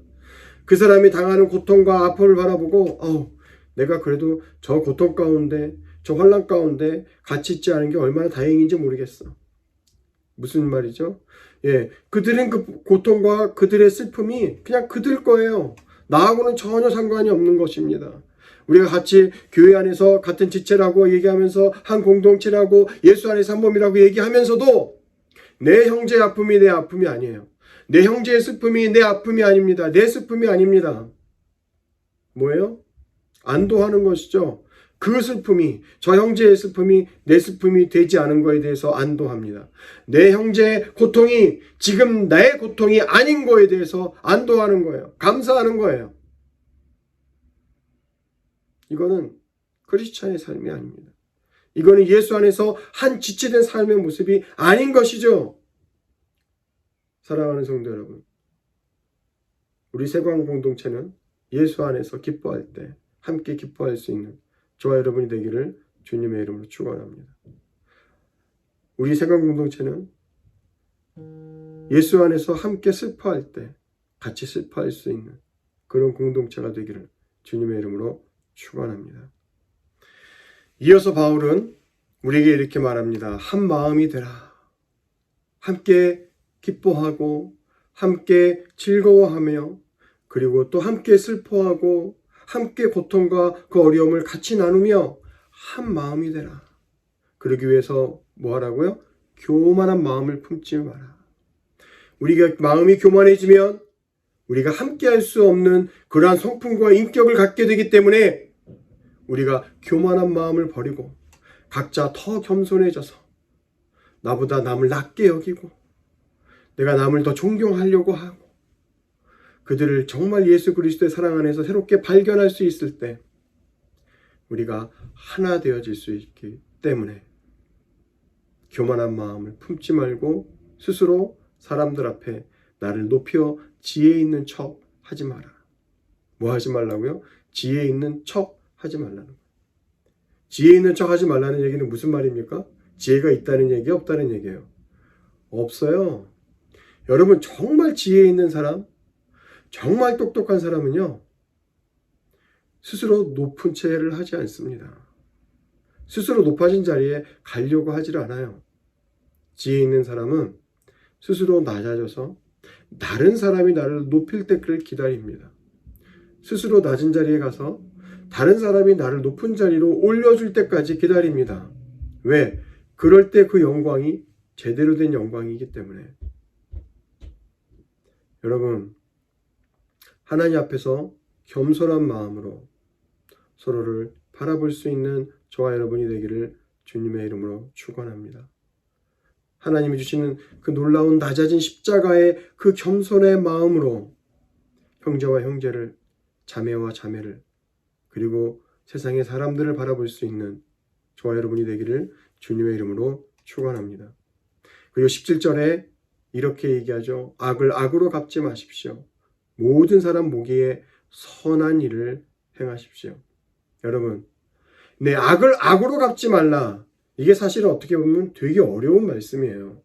그 사람이 당하는 고통과 아픔을 바라보고 내가 그래도 저 고통 가운데 저 환난 가운데 같이 있지 않은 게 얼마나 다행인지 모르겠어. 무슨 말이죠? 그들은 그 고통과 그들의 슬픔이 그냥 그들 거예요. 나하고는 전혀 상관이 없는 것입니다. 우리가 같이 교회 안에서 같은 지체라고 얘기하면서 한 공동체라고 예수 안에서 한 몸이라고 얘기하면서도 내 형제의 아픔이 내 아픔이 아니에요. 내 형제의 슬픔이 내 아픔이 아닙니다. 내 슬픔이 아닙니다. 뭐예요? 안도하는 것이죠. 그 슬픔이, 저 형제의 슬픔이 내 슬픔이 되지 않은 거에 대해서 안도합니다. 내 형제의 고통이 지금 나의 고통이 아닌 거에 대해서 안도하는 거예요. 감사하는 거예요. 이거는 크리스찬의 삶이 아닙니다. 이거는 예수 안에서 한 지체된 삶의 모습이 아닌 것이죠. 사랑하는 성도 여러분, 우리 세관 공동체는 예수 안에서 기뻐할 때 함께 기뻐할 수 있는 저와 여러분이 되기를 주님의 이름으로 축원합니다. 우리 세관 공동체는 예수 안에서 함께 슬퍼할 때 같이 슬퍼할 수 있는 그런 공동체가 되기를 주님의 이름으로 축원합니다. 이어서 바울은 우리에게 이렇게 말합니다. 한 마음이 되라. 함께 기뻐하고 함께 즐거워하며 그리고 또 함께 슬퍼하고 함께 고통과 그 어려움을 같이 나누며 한 마음이 되라. 그러기 위해서 뭐 하라고요? 교만한 마음을 품지 마라. 우리가 마음이 교만해지면 우리가 함께 할 수 없는 그러한 성품과 인격을 갖게 되기 때문에 우리가 교만한 마음을 버리고 각자 더 겸손해져서 나보다 남을 낮게 여기고 내가 남을 더 존경하려고 하고 그들을 정말 예수 그리스도의 사랑 안에서 새롭게 발견할 수 있을 때 우리가 하나 되어질 수 있기 때문에 교만한 마음을 품지 말고 스스로 사람들 앞에 나를 높여 지혜 있는 척 하지 마라. 뭐 하지 말라고요? 지혜 있는 척 하지 말라는 거예요. 지혜 있는 척 하지 말라는 얘기는 무슨 말입니까? 지혜가 있다는 얘기, 없다는 얘기예요. 없어요. 여러분, 정말 지혜 있는 사람, 정말 똑똑한 사람은요, 스스로 높은 채를 하지 않습니다. 스스로 높아진 자리에 가려고 하지를 않아요. 지혜 있는 사람은 스스로 낮아져서 다른 사람이 나를 높일 때를 기다립니다. 스스로 낮은 자리에 가서 다른 사람이 나를 높은 자리로 올려줄 때까지 기다립니다. 왜? 그럴 때 그 영광이 제대로 된 영광이기 때문에. 여러분, 하나님 앞에서 겸손한 마음으로 서로를 바라볼 수 있는 저와 여러분이 되기를 주님의 이름으로 축원합니다. 하나님이 주시는 그 놀라운 낮아진 십자가의 그 겸손의 마음으로 형제와 형제를, 자매와 자매를, 그리고 세상의 사람들을 바라볼 수 있는 저와 여러분이 되기를 주님의 이름으로 축원합니다. 그리고 17절에 이렇게 얘기하죠. 악을 악으로 갚지 마십시오. 모든 사람 보기에 선한 일을 행하십시오. 여러분, 내 악을 악으로 갚지 말라. 이게 사실은 어떻게 보면 되게 어려운 말씀이에요.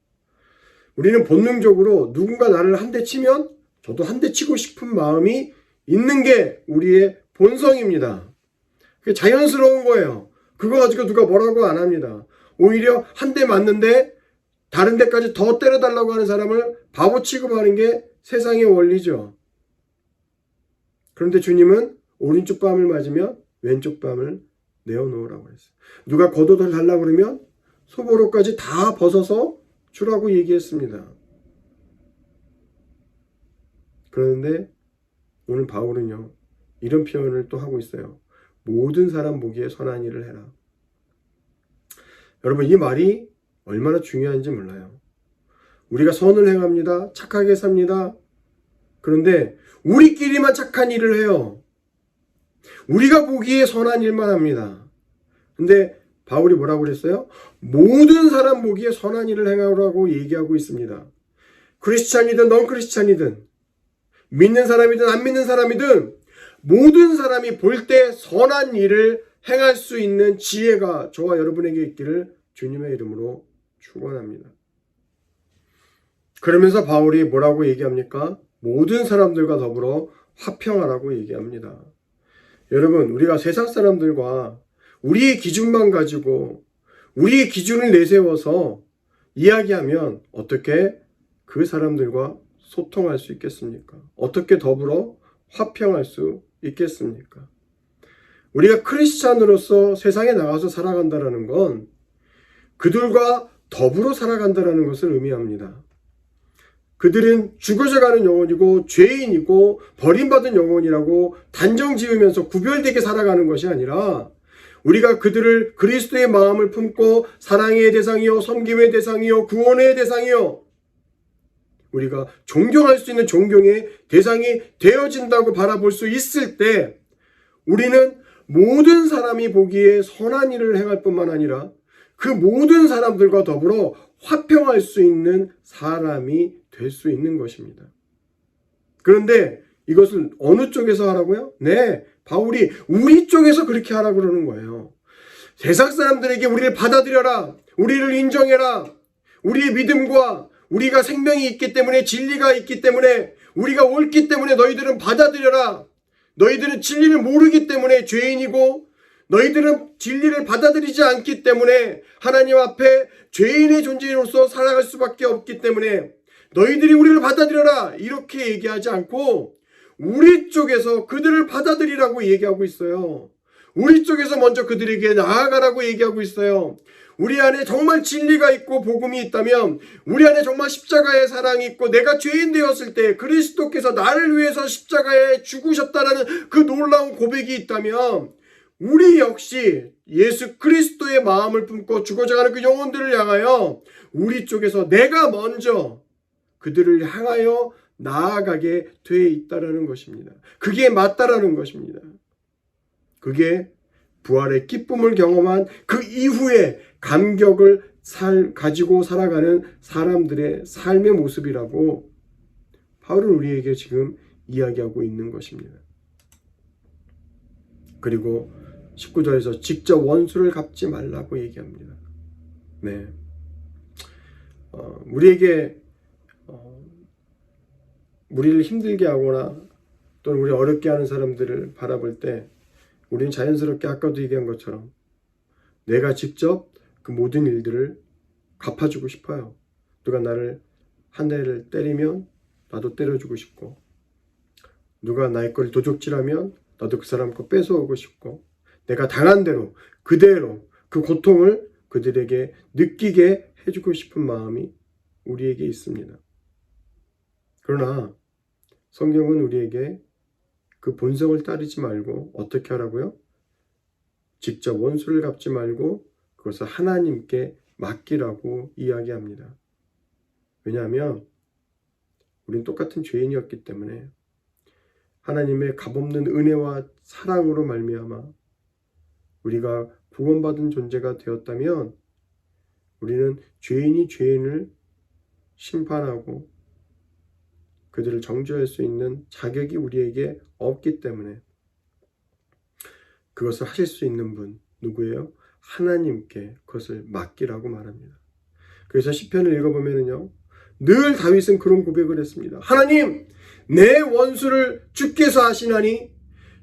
우리는 본능적으로 누군가 나를 한 대 치면 저도 한 대 치고 싶은 마음이 있는 게 우리의 본성입니다. 그게 자연스러운 거예요. 그거 가지고 누가 뭐라고 안 합니다. 오히려 한 대 맞는데 다른 데까지 더 때려달라고 하는 사람을 바보 취급하는 게 세상의 원리죠. 그런데 주님은 오른쪽 뺨을 맞으면 왼쪽 뺨을 내어놓으라고 했어요. 누가 겉옷을 달라고 그러면 소보로까지 다 벗어서 주라고 얘기했습니다. 그런데 오늘 바울은요, 이런 표현을 또 하고 있어요. 모든 사람 보기에 선한 일을 해라. 여러분, 이 말이 얼마나 중요한지 몰라요. 우리가 선을 행합니다. 착하게 삽니다. 그런데 우리끼리만 착한 일을 해요. 우리가 보기에 선한 일만 합니다. 근데 바울이 뭐라고 그랬어요? 모든 사람 보기에 선한 일을 행하라고 얘기하고 있습니다. 크리스찬이든 넌 크리스찬이든 믿는 사람이든 안 믿는 사람이든 모든 사람이 볼 때 선한 일을 행할 수 있는 지혜가 저와 여러분에게 있기를 주님의 이름으로 축원합니다. 그러면서 바울이 뭐라고 얘기합니까? 모든 사람들과 더불어 화평하라고 얘기합니다. 여러분, 우리가 세상 사람들과 우리의 기준만 가지고 우리의 기준을 내세워서 이야기하면 어떻게 그 사람들과 소통할 수 있겠습니까? 어떻게 더불어 화평할 수 있겠습니까? 우리가 크리스찬으로서 세상에 나가서 살아간다는 건 그들과 더불어 살아간다는 것을 의미합니다. 그들은 죽어져가는 영혼이고 죄인이고 버림받은 영혼이라고 단정 지으면서 구별되게 살아가는 것이 아니라 우리가 그들을 그리스도의 마음을 품고 사랑의 대상이요, 섬김의 대상이요, 구원의 대상이요, 우리가 존경할 수 있는 존경의 대상이 되어진다고 바라볼 수 있을 때 우리는 모든 사람이 보기에 선한 일을 행할 뿐만 아니라 그 모든 사람들과 더불어 화평할 수 있는 사람이 될 수 있는 것입니다. 그런데 이것을 어느 쪽에서 하라고요? 네, 바울이 우리 쪽에서 그렇게 하라고 그러는 거예요. 세상 사람들에게 우리를 받아들여라, 우리를 인정해라, 우리의 믿음과 우리가 생명이 있기 때문에, 진리가 있기 때문에, 우리가 옳기 때문에 너희들은 받아들여라. 너희들은 진리를 모르기 때문에 죄인이고, 너희들은 진리를 받아들이지 않기 때문에 하나님 앞에 죄인의 존재로서 살아갈 수밖에 없기 때문에 너희들이 우리를 받아들여라, 이렇게 얘기하지 않고 우리 쪽에서 그들을 받아들이라고 얘기하고 있어요. 우리 쪽에서 먼저 그들에게 나아가라고 얘기하고 있어요. 우리 안에 정말 진리가 있고 복음이 있다면, 우리 안에 정말 십자가의 사랑이 있고, 내가 죄인 되었을 때 그리스도께서 나를 위해서 십자가에 죽으셨다라는 그 놀라운 고백이 있다면, 우리 역시 예수 그리스도의 마음을 품고 죽어져가는 그 영혼들을 향하여 우리 쪽에서 내가 먼저 그들을 향하여 나아가게 돼 있다라는 것입니다. 그게 맞다라는 것입니다. 그게 부활의 기쁨을 경험한 그 이후에 감격을 가지고 살아가는 사람들의 삶의 모습이라고 바울은 우리에게 지금 이야기하고 있는 것입니다. 그리고 19절에서 직접 원수를 갚지 말라고 얘기합니다. 네, 우리에게 우리를 힘들게 하거나 또는 우리 어렵게 하는 사람들을 바라볼 때 우리는 자연스럽게 아까도 얘기한 것처럼 내가 직접 그 모든 일들을 갚아주고 싶어요. 누가 나를 한 대를 때리면 나도 때려주고 싶고, 누가 나의 걸 도적질하면 나도 그 사람 거 뺏어오고 싶고, 내가 당한 대로 그대로 그 고통을 그들에게 느끼게 해주고 싶은 마음이 우리에게 있습니다. 그러나 성경은 우리에게 그 본성을 따르지 말고 어떻게 하라고요? 직접 원수를 갚지 말고 그것을 하나님께 맡기라고 이야기합니다. 왜냐하면 우리는 똑같은 죄인이었기 때문에 하나님의 값없는 은혜와 사랑으로 말미암아 우리가 구원받은 존재가 되었다면 우리는 죄인이 죄인을 심판하고 그들을 정죄할 수 있는 자격이 우리에게 없기 때문에 그것을 하실 수 있는 분 누구예요? 하나님께 그것을 맡기라고 말합니다. 그래서 시편을 읽어보면요, 늘 다윗은 그런 고백을 했습니다. 하나님, 내 원수를 주께서 하시나니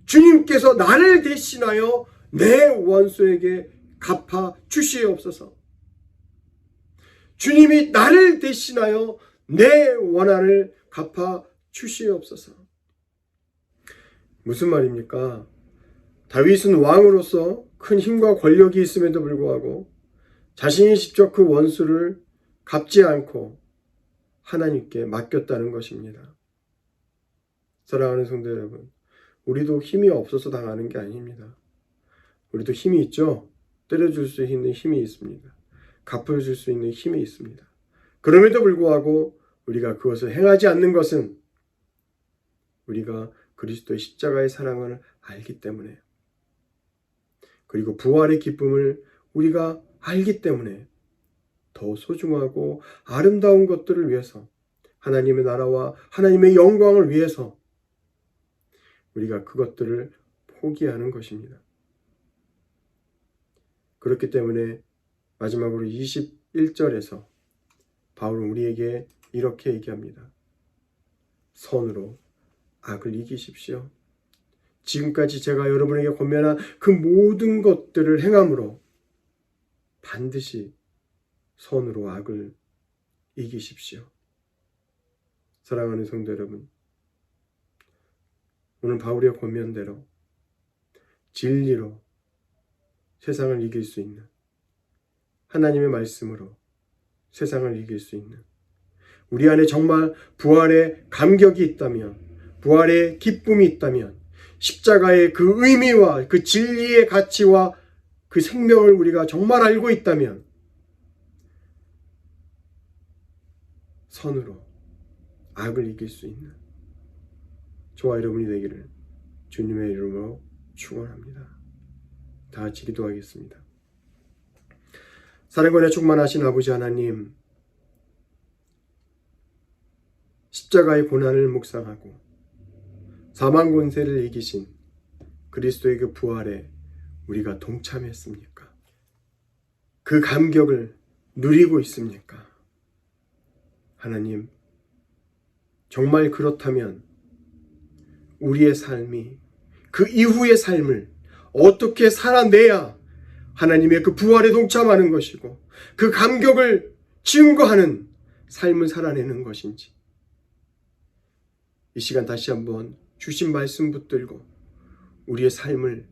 주님께서 나를 대신하여 내 원수에게 갚아 주시옵소서. 주님이 나를 대신하여 내 원한을 갚아 주시옵소서. 무슨 말입니까? 다윗은 왕으로서 큰 힘과 권력이 있음에도 불구하고 자신이 직접 그 원수를 갚지 않고 하나님께 맡겼다는 것입니다. 사랑하는 성도 여러분, 우리도 힘이 없어서 당하는 게 아닙니다. 우리도 힘이 있죠. 때려줄 수 있는 힘이 있습니다. 갚아줄 수 있는 힘이 있습니다. 그럼에도 불구하고 우리가 그것을 행하지 않는 것은 우리가 그리스도의 십자가의 사랑을 알기 때문에, 그리고 부활의 기쁨을 우리가 알기 때문에 더 소중하고 아름다운 것들을 위해서, 하나님의 나라와 하나님의 영광을 위해서 우리가 그것들을 포기하는 것입니다. 그렇기 때문에 마지막으로 21절에서 바울은 우리에게 이렇게 얘기합니다. 선으로 악을 이기십시오. 지금까지 제가 여러분에게 권면한 그 모든 것들을 행함으로 반드시 선으로 악을 이기십시오. 사랑하는 성도 여러분, 오늘 바울의 권면대로 진리로 세상을 이길 수 있는, 하나님의 말씀으로 세상을 이길 수 있는, 우리 안에 정말 부활의 감격이 있다면, 부활의 기쁨이 있다면, 십자가의 그 의미와 그 진리의 가치와 그 생명을 우리가 정말 알고 있다면 선으로 악을 이길 수 있는 저와 여러분이 되기를 주님의 이름으로 축원합니다. 다 같이 기도하겠습니다. 사랑권에 충만하신 아버지 하나님, 십자가의 고난을 묵상하고 사망 권세를 이기신 그리스도의 그 부활에 우리가 동참했습니까? 그 감격을 누리고 있습니까? 하나님, 정말 그렇다면 우리의 삶이 그 이후의 삶을 어떻게 살아내야 하나님의 그 부활에 동참하는 것이고 그 감격을 증거하는 삶을 살아내는 것인지 이 시간 다시 한번 주신 말씀 붙들고 우리의 삶을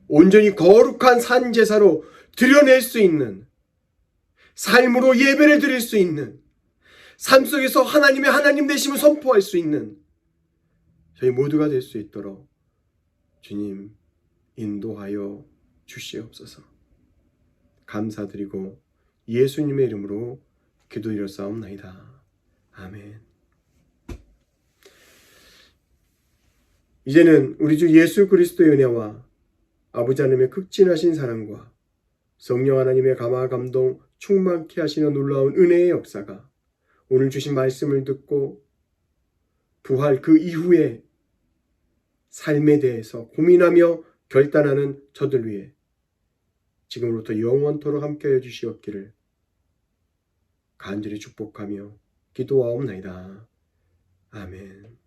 온전히 거룩한 산제사로 드려낼 수 있는 삶으로 예배를 드릴 수 있는 삶 속에서 하나님의 하나님 되심을 선포할 수 있는 저희 모두가 될 수 있도록 주님 인도하여 주시옵소서. 감사드리고 예수님의 이름으로 기도드렸사옵나이다. 아멘. 이제는 우리 주 예수 그리스도의 은혜와 아버지 하나님의 극진하신 사랑과 성령 하나님의 감화 감동 충만케 하시는 놀라운 은혜의 역사가 오늘 주신 말씀을 듣고 부활 그 이후의 삶에 대해서 고민하며 결단하는 저들 위해 지금부터 영원토록 함께하여 주시옵기를 간절히 축복하며 기도하옵나이다. 아멘.